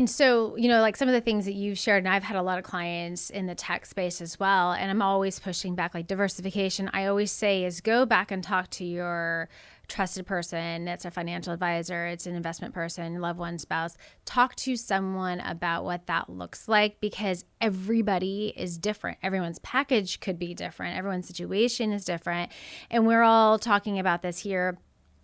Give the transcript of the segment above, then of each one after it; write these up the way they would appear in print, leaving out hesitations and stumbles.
And so, like some of the things that you've shared, and I've had a lot of clients in the tech space as well, and I'm always pushing back, like diversification, I always say is go back and talk to your trusted person. It's a financial advisor, it's an investment person, loved one, spouse. Talk to someone about what that looks like, because everybody is different. Everyone's package could be different. Everyone's situation is different. And we're all talking about this here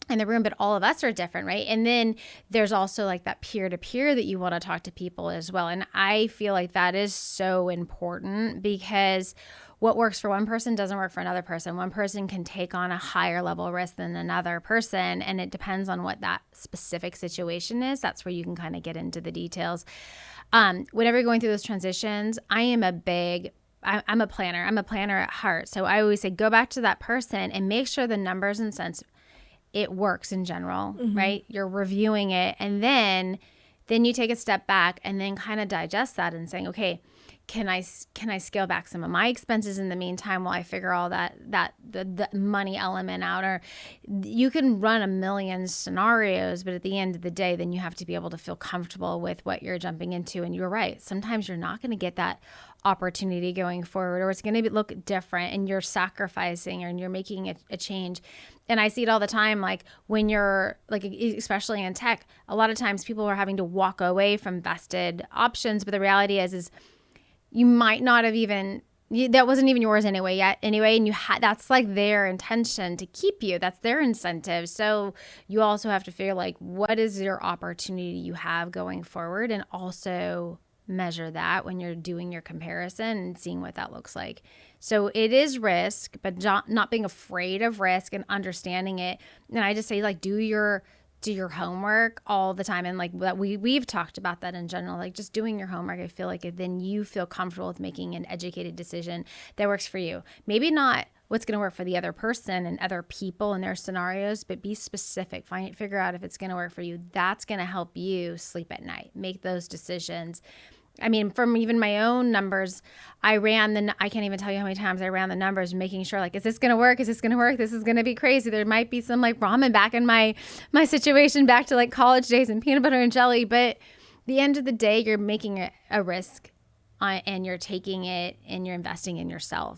in the room, but all of us are different, right? And then there's also like that peer-to-peer that you want to talk to people as well. And I feel like that is so important, because what works for one person doesn't work for another person. One person can take on a higher level risk than another person, and it depends on what that specific situation is. That's where you can kind of get into the details. Whenever you're going through those transitions, I'm a planner. I'm a planner at heart. So I always say, go back to that person and make sure the numbers and cents, it works in general, right? You're reviewing it, and then you take a step back and then kind of digest that and saying, okay, can I scale back some of my expenses in the meantime while I figure all the money element out? Or you can run a million scenarios, but at the end of the day, then you have to be able to feel comfortable with what you're jumping into. And you're right, sometimes you're not going to get that opportunity going forward, or it's going to look different, and you're sacrificing and you're making a change. And I see it all the time, like when you're like, especially in tech, a lot of times people are having to walk away from vested options, but the reality is you might not have even, that wasn't even yours anyway, and that's like their intention to keep you. That's their incentive. So you also have to figure like, what is your opportunity you have going forward, and also measure that when you're doing your comparison and seeing what that looks like. So it is risk, but not being afraid of risk and understanding it. And I just say, like, do your homework all the time. And like that, we've talked about that in general, like just doing your homework. I feel like then you feel comfortable with making an educated decision that works for you. Maybe not what's going to work for the other person and other people in their scenarios, but be specific. Figure out if it's going to work for you. That's going to help you sleep at night, make those decisions. I mean, from even my own numbers, I can't even tell you how many times I ran the numbers, making sure, like, is this going to work? Is this going to work? This is going to be crazy. There might be some like ramen back in my situation, back to like college days and peanut butter and jelly. But the end of the day, you're making a risk and you're taking it and you're investing in yourself.